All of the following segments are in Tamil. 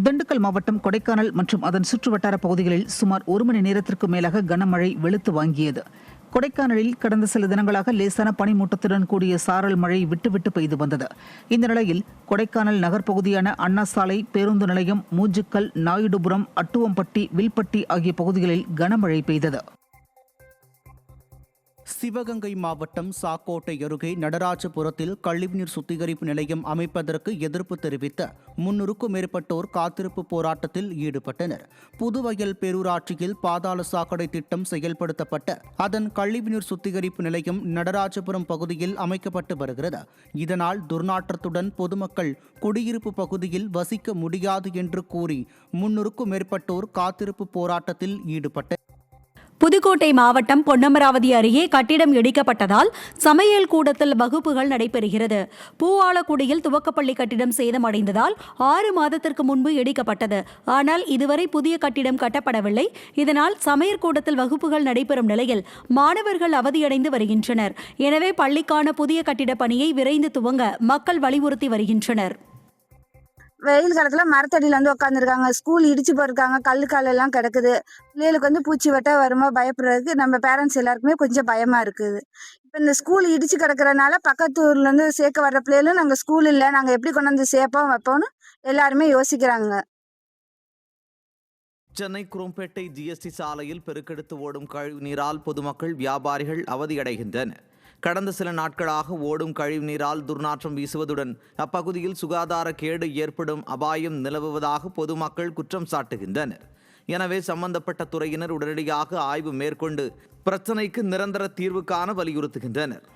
திண்டுக்கல் மாவட்டம் கொடைக்கானல் மற்றும் அதன் சுற்றுவட்டார பகுதிகளில் சுமார் 1 மணி நேரத்திற்கு மேலாக கனமழை வெளுத்து வாங்கியது. கொடைக்கானலில் கடந்த சில தினங்களாக லேசான பனிமூட்டத்துடன் கூடிய சாரல் மழை விட்டுவிட்டு பெய்து வந்தது. இந்த நிலையில் கொடைக்கானல் நகர்ப்பகுதியான அண்ணா சாலை, பேருந்து நிலையம், மூஞ்சுக்கல், நாயுடுபுரம், அட்டுவம்பட்டி, வில்பட்டி ஆகிய பகுதிகளில் கனமழை பெய்தது. சிவகங்கை மாவட்டம் சாக்கோட்டை அருகே நடராஜபுரத்தில் கழிவுநீர் சுத்திகரிப்பு நிலையம் அமைப்பதற்கு எதிர்ப்பு தெரிவித்த 300க்கும் மேற்பட்டோர் காத்திருப்பு போராட்டத்தில் ஈடுபட்டனர். புதுவயல் பேரூராட்சியில் பாதாள சாக்கடை திட்டம் செயல்படுத்தப்பட்ட அதன் கழிவுநீர் சுத்திகரிப்பு நிலையம் நடராஜபுரம் பகுதியில் அமைக்கப்பட்டு வருகிறது. இதனால் துர்நாற்றத்துடன் பொதுமக்கள் குடியிருப்பு பகுதியில் வசிக்க முடியாது என்று கூறி 300க்கும் மேற்பட்டோர் காத்திருப்பு போராட்டத்தில் ஈடுபட்டனர். புதுக்கோட்டை மாவட்டம் பொன்னமராவதி அருகே கட்டிடம் இடிக்கப்பட்டதால் சமையல் கூடத்தில் வகுப்புகள் நடைபெறுகிறது. பூவாலக்குடியில் துவக்கப்பள்ளி கட்டிடம் சேதமடைந்ததால் 6 மாதத்திற்கு முன்பு இடிக்கப்பட்டது. ஆனால் இதுவரை புதிய கட்டிடம் கட்டப்படவில்லை. இதனால் சமையல் கூடத்தில் வகுப்புகள் நடைபெறும் நிலையில் மாணவர்கள் அவதியடைந்து வருகின்றனர். எனவே பள்ளிக்கான புதிய கட்டிட பணியை விரைந்து துவங்க மக்கள் வலியுறுத்தி வருகின்றனர். வெயில் காலத்தில் மரத்தடியில் வந்து உட்காந்துருக்காங்க. ஸ்கூல் இடிச்சு போட்டிருக்காங்க. கல்லெல்லாம் கிடக்குது. பிள்ளைகளுக்கு வந்து பூச்சி வெட்ட வருமா பயப்படுறதுக்கு நம்ம பேரண்ட்ஸ் எல்லாருக்குமே கொஞ்சம் பயமா இருக்குது. இப்போ இந்த ஸ்கூல் இடிச்சு கிடக்கிறனால பக்கத்து ஊர்லேருந்து சேர்க்க வர்ற பிள்ளைகளும் நாங்கள் ஸ்கூல் இல்லை, நாங்கள் எப்படி கொண்டு வந்து சேர்ப்போம் வைப்போம்னு எல்லாருமே யோசிக்கிறாங்க. சென்னை குரோம்பேட்டை ஜிஎஸ்டி சாலையில் பெருக்கெடுத்து ஓடும் கழிவுநீரால் பொதுமக்கள், வியாபாரிகள் அவதியடைகின்றனர். கடந்த சில நாட்களாக ஓடும் கழிவுநீரால் துர்நாற்றம் வீசுவதுடன் அப்பகுதியில் சுகாதார கேடு ஏற்படும் அபாயம் நிலவுவதாக பொதுமக்கள் குற்றம் சாட்டுகின்றனர். எனவே சம்பந்தப்பட்ட துறையினர் உடனடியாக ஆய்வு மேற்கொண்டு பிரச்சினைக்கு நிரந்தர தீர்வு காண வலியுறுத்துகின்றனர்.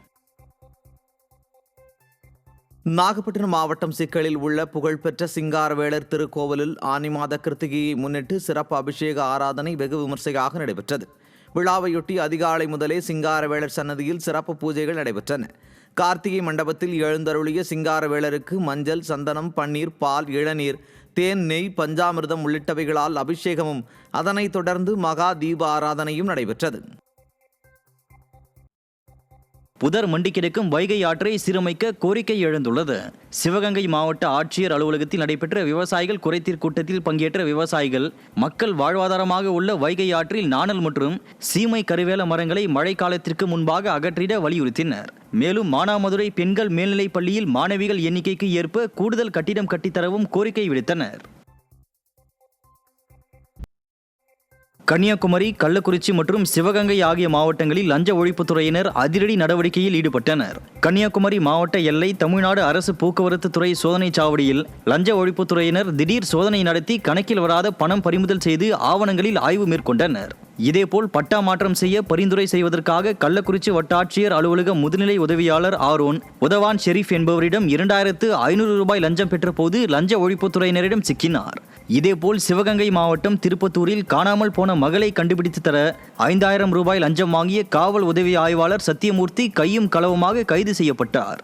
நாகப்பட்டினம் மாவட்டம் சிக்கலில் உள்ள புகழ்பெற்ற சிங்காரவேலர் திருக்கோவிலில் ஆனி மாத கிருத்திகையை முன்னிட்டு சிறப்பு அபிஷேக ஆராதனை வெகு விமர்சையாக நடைபெற்றது. விழாவையொட்டி அதிகாலை முதலே சிங்காரவேலர் சன்னதியில் சிறப்பு பூஜைகள் நடைபெற்றன. கார்த்திகை மண்டபத்தில் எழுந்தருளிய சிங்காரவேலருக்கு மஞ்சள், சந்தனம், பன்னீர், பால், இளநீர், தேன், நெய், பஞ்சாமிர்தம் உள்ளிட்டவைகளால் அபிஷேகமும் அதனைத் தொடர்ந்து மகா தீப ஆராதனையும் நடைபெற்றது. புதர் மண்டி கிடக்கும் வைகை ஆற்றை சீரமைக்க கோரிக்கை எழுந்துள்ளது. சிவகங்கை மாவட்ட ஆட்சியர் அலுவலகத்தில் நடைபெற்ற விவசாயிகள் குறைதீர் கூட்டத்தில் பங்கேற்ற விவசாயிகள் மக்கள் வாழ்வாதாரமாக உள்ள வைகை ஆற்றில் நாணல் மற்றும் சீமை கருவேல மரங்களை மழை காலத்திற்கு முன்பாக அகற்றிட வலியுறுத்தினர். மேலும் மானாமதுரை பெண்கள் மேல்நிலைப் பள்ளியில் மாணவிகள் எண்ணிக்கைக்கு ஏற்ப கூடுதல் கட்டிடம் கட்டித்தரவும் கோரிக்கை விடுத்தனர். கன்னியாகுமரி, கள்ளக்குறிச்சி மற்றும் சிவகங்கை ஆகிய மாவட்டங்களில் லஞ்ச ஒழிப்புத்துறையினர் அதிரடி நடவடிக்கையில் ஈடுபட்டனர். கன்னியாகுமரி மாவட்ட எல்லை தமிழ்நாடு அரசு போக்குவரத்து துறை சோதனை சாவடியில் லஞ்ச ஒழிப்புத்துறையினர் திடீர் சோதனை நடத்தி கணக்கில் வராத பணம் பறிமுதல் செய்து ஆவணங்களில் ஆய்வு மேற்கொண்டனர். இதேபோல் பட்டா மாற்றம் செய்ய பரிந்துரை செய்வதற்காக கள்ளக்குறிச்சி வட்டாட்சியர் அலுவலக முதுநிலை உதவியாளர் ஆரோன் உதவான் ஷெரீப் என்பவரிடம் 2500 ரூபாய் லஞ்சம் பெற்ற போது லஞ்ச ஒழிப்புத்துறையினரிடம் சிக்கினார். இதேபோல் சிவகங்கை மாவட்டம் திருப்பத்தூரில் காணாமல் போன மகளை கண்டுபிடித்து தர 5000 ரூபாய் லஞ்சம் வாங்கிய காவல் உதவி ஆய்வாளர் சத்தியமூர்த்தி கையும் களவுமாக கைது செய்யப்பட்டார்.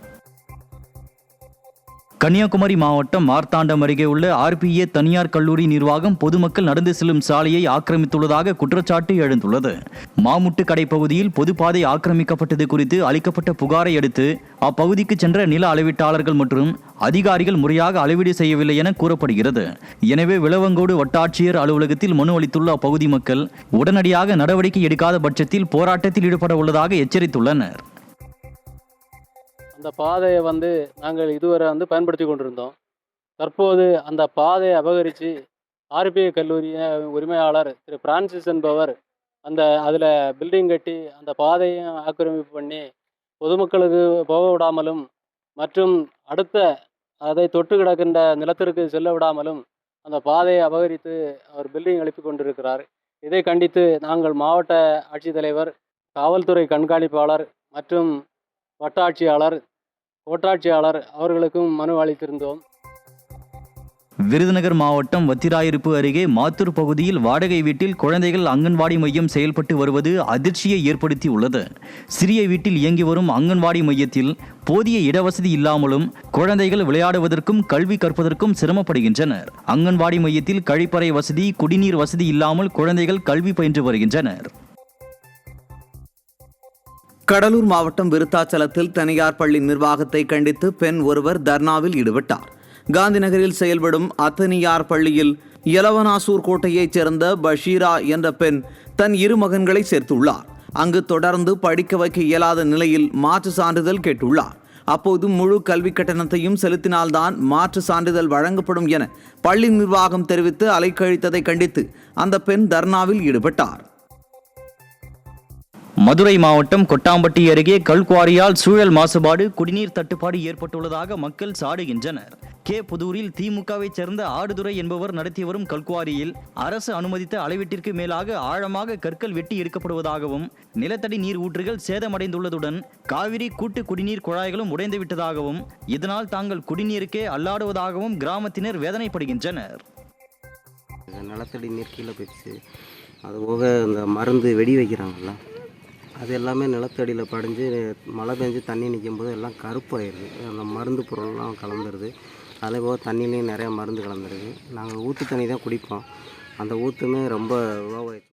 கன்னியாகுமரி மாவட்டம் மார்த்தாண்டம் அருகே உள்ள RPA தனியார் கல்லூரி நிர்வாகம் பொதுமக்கள் நடந்து செல்லும் சாலையை ஆக்கிரமித்துள்ளதாக குற்றச்சாட்டு எழுந்துள்ளது. மாமுட்டு கடை பகுதியில் பொதுப்பாதை ஆக்கிரமிக்கப்பட்டது குறித்து அளிக்கப்பட்ட புகாரை அடுத்து அப்பகுதிக்கு சென்ற நில அளவீட்டாளர்கள் மற்றும் அதிகாரிகள் முறையாக அளவீடு செய்யவில்லை என கூறப்படுகிறது. எனவே விளவங்கோடு வட்டாட்சியர் அலுவலகத்தில் மனு அளித்துள்ள அப்பகுதி மக்கள் உடனடியாக நடவடிக்கை எடுக்காத பட்சத்தில் போராட்டத்தில் ஈடுபட உள்ளதாக எச்சரித்துள்ளனர். அந்த பாதையை நாங்கள் இதுவரை பயன்படுத்தி கொண்டிருந்தோம். தற்போது அந்த பாதையை அபகரித்து RPA கல்லூரி உரிமையாளர் திரு பிரான்சிஸ் என்பவர் அதில் பில்டிங் கட்டி அந்த பாதையும் ஆக்கிரமிப்பு பண்ணி பொதுமக்களுக்கு போக விடாமலும் மற்றும் அடுத்த அதை தொட்டு கிடக்கின்ற நிலத்திற்கு செல்ல விடாமலும் அந்த பாதையை அபகரித்து அவர் பில்டிங் எழுப்பி கொண்டிருக்கிறார். இதை கண்டித்து நாங்கள் மாவட்ட ஆட்சித்தலைவர், காவல்துறை கண்காணிப்பாளர் மற்றும் வட்டாட்சியாளர், கோட்டாட்சியாளர் அவர்களுக்கும் மனு அளித்திருந்தோம். விருதுநகர் மாவட்டம் வத்திராயிருப்பு அருகே மாத்தூர் பகுதியில் வாடகை வீட்டில் குழந்தைகள் அங்கன்வாடி மையம் செயல்பட்டு வருவது அதிர்ச்சியை ஏற்படுத்தி உள்ளது. சிறிய வீட்டில் இயங்கி வரும் அங்கன்வாடி மையத்தில் போதிய இடவசதி இல்லாமலும் குழந்தைகள் விளையாடுவதற்கும் கல்வி கற்பதற்கும் சிரமப்படுகின்றனர். அங்கன்வாடி மையத்தில் கழிப்பறை வசதி, குடிநீர் வசதி இல்லாமல் குழந்தைகள் கல்வி பயின்று வருகின்றனர். கடலூர் மாவட்டம் விருத்தாச்சலத்தில் தனியார் பள்ளி நிர்வாகத்தை கண்டித்து பெண் ஒருவர் தர்ணாவில் ஈடுபட்டார். காந்திநகரில் செயல்படும் அத்தனியார் பள்ளியில் யலவனாசூர் கோட்டையைச் சேர்ந்த பஷீரா என்ற பெண் தன் 2 மகன்களை சேர்த்துள்ளார். அங்கு தொடர்ந்து படிக்க வைக்க இயலாத நிலையில் மாற்று சான்றிதழ் கேட்டுள்ளார். அப்போது முழு கல்வி கட்டணத்தையும் செலுத்தினால்தான் மாற்று சான்றிதழ் வழங்கப்படும் என பள்ளி நிர்வாகம் தெரிவித்து அலைக்கழித்ததை கண்டித்து அந்த பெண் தர்ணாவில் ஈடுபட்டார். மதுரை மாவட்டம் கொட்டாம்பட்டி அருகே கல்குவாரியால் சூழல் மாசுபாடு, குடிநீர் தட்டுப்பாடு ஏற்பட்டுள்ளதாக மக்கள் சாடுகின்றனர். புதூரில் திமுகவைச் சேர்ந்த ஆடுதுறை என்பவர் நடத்தி வரும் கல்குவாரியில் அரசு அனுமதித்த அளவீட்டிற்கு மேலாக ஆழமாக கற்கள் வெட்டி எடுக்கப்படுவதாகவும், நிலத்தடி நீர் ஊற்றுகள் சேதமடைந்துள்ளதுடன் காவிரி கூட்டு குடிநீர் குழாய்களும் உடைந்துவிட்டதாகவும், இதனால் தாங்கள் குடிநீருக்கே அல்லாடுவதாகவும் கிராமத்தினர் வேதனைப்படுகின்றனர். நிலத்தடி நீர் கீழே போயிடுச்சு. அதுபோக இந்த மருந்து வெடி வைக்கிறாங்கல்ல, அது எல்லாமே நிலத்தடியில் படிஞ்சு மழை பெஞ்சு தண்ணி நிற்கும் போது எல்லாம் கருப்பாயிடுது. அந்த மருந்து பொருள்லாம் கலந்துருது. அதே போக தண்ணிலையும் நிறையா மருந்து கலந்துருது. நாங்கள் ஊற்று தண்ணி தான் குடிப்போம். அந்த ஊற்றுமே ரொம்ப லோவாயிடுச்சு.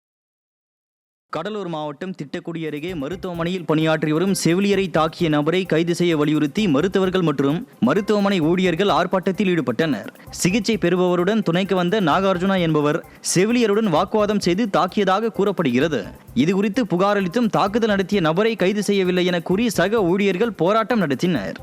கடலூர் மாவட்டம் திட்டக்குடி அருகே மருத்துவமனையில் பணியாற்றி வரும் செவிலியரை தாக்கிய நபரை கைது செய்ய வலியுறுத்தி மருத்துவர்கள் மற்றும் மருத்துவமனை ஊழியர்கள் ஆர்ப்பாட்டத்தில் ஈடுபட்டனர். சிகிச்சை பெறுபவருடன் துணைக்கு வந்த நாகார்ஜுனா என்பவர் செவிலியருடன் வாக்குவாதம் செய்து தாக்கியதாக கூறப்படுகிறது. இதுகுறித்து புகார் அளித்தும் தாக்குதல் நடத்திய நபரை கைது செய்யவில்லை என கூறி சக ஊழியர்கள் போராட்டம் நடத்தினர்.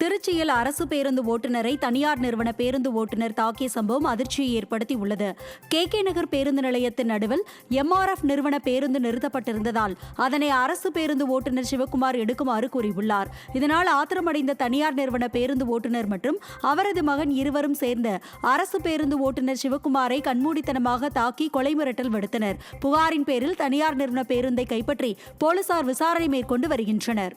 திருச்சியில் அரசு பேருந்து ஓட்டுநரை தனியார் நிறுவன பேருந்து ஓட்டுநர் தாக்கிய சம்பவம் அதிர்ச்சியை ஏற்படுத்தி உள்ளது. KK நகர் பேருந்து நிலையத்தின் நடுவில் MRF நிறுவன பேருந்து நிறுத்தப்பட்டிருந்ததால் அதனை அரசு பேருந்து ஓட்டுநர் சிவக்குமார் எடுக்குமாறு கூறியுள்ளார். இதனால் ஆத்திரமடைந்த தனியார் நிறுவன பேருந்து ஓட்டுநர் மற்றும் அவரது மகன் இருவரும் சேர்ந்து அரசு பேருந்து ஓட்டுநர் சிவக்குமாரை கண்மூடித்தனமாக தாக்கி கொலை மிரட்டல் விடுத்தனர். புகாரின் பேரில் தனியார் நிறுவன பேருந்தை கைப்பற்றி போலீசார் விசாரணை மேற்கொண்டு வருகின்றனர்.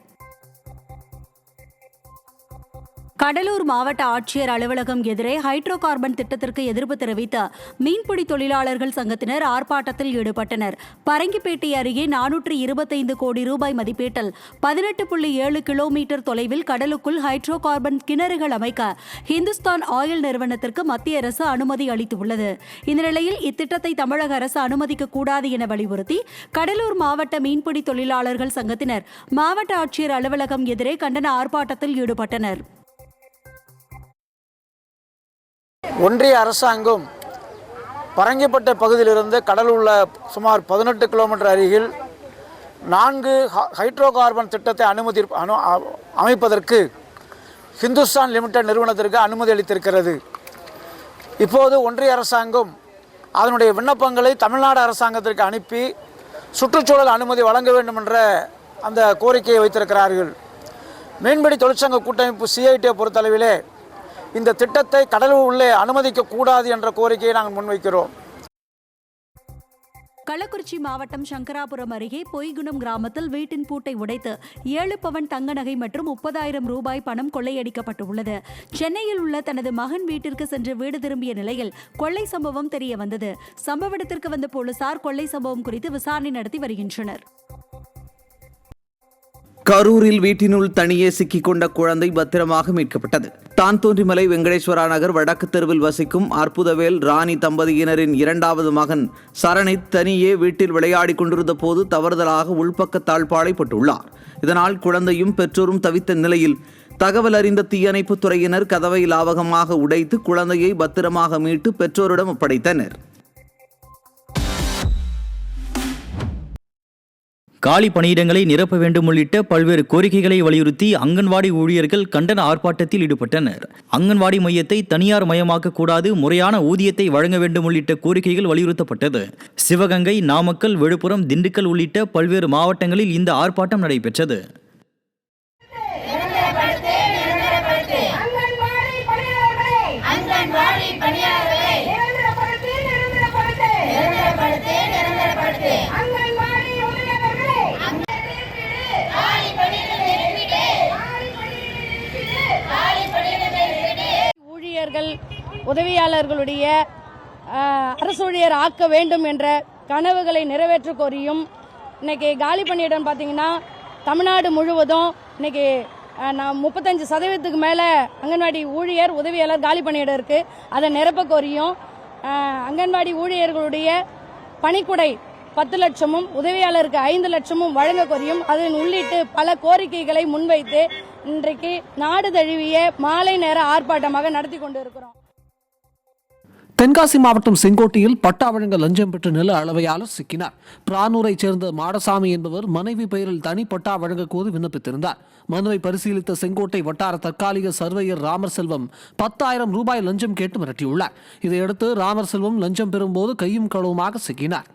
கடலூர் மாவட்ட ஆட்சியர் அலுவலகம் எதிரே ஹைட்ரோ கார்பன் திட்டத்திற்கு எதிர்ப்பு தெரிவித்து மீன்பிடி தொழிலாளர்கள் சங்கத்தினர் ஆர்ப்பாட்டத்தில் ஈடுபட்டனர். பரங்கிப்பேட்டை அருகே 425 கோடி ரூபாய் மதிப்பீட்டில் 18.7 கிலோமீட்டர் தொலைவில் கடலுக்குள் ஹைட்ரோ கார்பன் கிணறுகள் அமைக்க ஹிந்துஸ்தான் ஆயில் நிறுவனத்திற்கு மத்திய அரசு அனுமதி அளித்துள்ளது. இந்த நிலையில் இத்திட்டத்தை தமிழக அரசு அனுமதிக்க கூடாது என வலியுறுத்தி கடலூர் மாவட்ட மீன்பிடி தொழிலாளர்கள் சங்கத்தினர் மாவட்ட ஆட்சியர் அலுவலகம் எதிரே கண்டன ஆர்ப்பாட்டத்தில் ஈடுபட்டனர். ஒன்றிய அரசாங்கம் பரங்கிப்பட்டை பகுதியிலிருந்து கடலில் உள்ள சுமார் 18 கிலோமீட்டர் அருகில் 4 ஹைட்ரோ கார்பன் திட்டத்தை அமைப்பதற்கு ஹிந்துஸ்தான் லிமிடெட் நிறுவனத்திற்கு அனுமதி அளித்திருக்கிறது. இப்போது ஒன்றிய அரசாங்கம் அதனுடைய விண்ணப்பங்களை தமிழ்நாடு அரசாங்கத்திற்கு அனுப்பி சுற்றுச்சூழல் அனுமதி வழங்க வேண்டும் என்ற அந்த கோரிக்கையை வைத்திருக்கிறார்கள். மீன்பிடி தொழிற்சங்க கூட்டமைப்பு CIT பொறுத்தளவிலே இந்த திட்டத்தை கடலுள் உள்ளே அனுமதிக்க கூடாது என்ற கோரிக்கையை நாங்கள் முன்வைக்கிறோம். கள்ளக்குறிச்சி மாவட்டம் சங்கராபுரம் அருகே பொய்குணம் கிராமத்தில் வீட்டின் பூட்டை உடைத்து 7 பவன் தங்க நகை மற்றும் 30,000 ரூபாய் பணம் கொள்ளையடிக்கப்பட்டுள்ளது. சென்னையில் உள்ள தனது மகன் வீட்டிற்கு சென்று வீடு திரும்பிய நிலையில் கொள்ளை சம்பவம் தெரிய வந்தது. சம்பவ இடத்திற்கு வந்த போலீசார் கொள்ளை சம்பவம் குறித்து விசாரணை நடத்தி வருகின்றனர். கரூரில் வீட்டினுள் தனியே சிக்கிக் கொண்ட குழந்தை பத்திரமாக மீட்கப்பட்டது. தான்தோன்றிமலை வெங்கடேஸ்வரா நகர் வடக்கு தெருவில் வசிக்கும் அற்புதவேல் ராணி தம்பதியினரின் 2வது மகன் சரணித் தனியே வீட்டில் விளையாடி கொண்டிருந்த போது தவறுதலாக உள்பக்க தாழ்பாளைப்பட்டுள்ளார். இதனால் குழந்தையும் பெற்றோரும் தவித்த நிலையில் தகவல் அறிந்த தீயணைப்புத் துறையினர் கதவை லாவகமாக உடைத்து குழந்தையை பத்திரமாக மீட்டு பெற்றோரிடம் ஒப்படைத்தனர். காலி பணியிடங்களை நிரப்ப வேண்டும் உள்ளிட்ட பல்வேறு கோரிக்கைகளை வலியுறுத்தி அங்கன்வாடி ஊழியர்கள் கண்டன ஆர்ப்பாட்டத்தில் ஈடுபட்டனர். அங்கன்வாடி மையத்தை தனியார் மயமாக்க கூடாது, முறையான ஊதியத்தை வழங்க வேண்டும் உள்ளிட்ட கோரிக்கைகள் வலியுறுத்தப்பட்டது. சிவகங்கை, நாமக்கல், விழுப்புரம், திண்டுக்கல் உள்ளிட்ட பல்வேறு மாவட்டங்களில் இந்த ஆர்ப்பாட்டம் நடைபெற்றது. உதவியாளர்களுடைய அரசு ஊழியர் ஆக்க வேண்டும் என்ற கனவுகளை நிறைவேற்ற கோரியும் இன்னைக்கு காலி பணியிடம் பார்த்தீங்கன்னா தமிழ்நாடு முழுவதும் இன்னைக்கு 35% மேலே அங்கன்வாடி ஊழியர் உதவியாளர் காலி பணியிடம் இருக்குது. அதை நிரப்ப கோரியும் அங்கன்வாடி ஊழியர்களுடைய பணிக்குடை 10 லட்சமும் உதவியாளருக்கு 5 லட்சமும் வழங்க கோரியும் அதன் உள்ளிட்டு பல கோரிக்கைகளை முன்வைத்து இன்றைக்கு நாடு தழுவிய மாலை நேர ஆர்ப்பாட்டமாக நடத்தி கொண்டிருக்கிறோம். தென்காசி மாவட்டம் செங்கோட்டையில் பட்டா வழங்க லஞ்சம் பெற்ற நில அளவையாளர் சிக்கினார். பிரானூரைச் சேர்ந்த மாடசாமி என்பவர் மனைவி பெயரில் தனி பட்டா வழங்க கோரி விண்ணப்பித்திருந்தார். மனுவை பரிசீலித்த செங்கோட்டை வட்டார தற்காலிக சர்வேயர் ராமர் செல்வம் 10,000 ரூபாய் லஞ்சம் கேட்டு மிரட்டியுள்ளார். இதையடுத்து ராமர் செல்வம் லஞ்சம் பெறும்போது கையும் களவுமாக சிக்கினார்.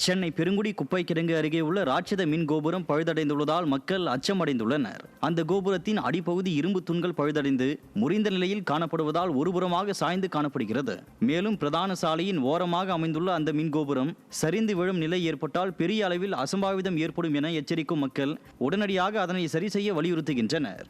சென்னை பெருங்குடி குப்பை கிடங்கு அருகே உள்ள ராட்சத மின் கோபுரம் பழுதடைந்துள்ளதால் மக்கள் அச்சமடைந்துள்ளனர். அந்த கோபுரத்தின் அடிப்பகுதி இரும்பு தூண்கள் பழுதடைந்து முறிந்த நிலையில் காணப்படுவதால் ஒருபுறமாக சாய்ந்து காணப்படுகிறது. மேலும் பிரதான சாலையின் ஓரமாக அமைந்துள்ள அந்த மின் கோபுரம் சரிந்து விழும் நிலை ஏற்பட்டால் பெரிய அளவில் அசம்பாவிதம் ஏற்படும் என எச்சரிக்கும் மக்கள் உடனடியாக அதனை சரி செய்ய வலியுறுத்துகின்றனர்.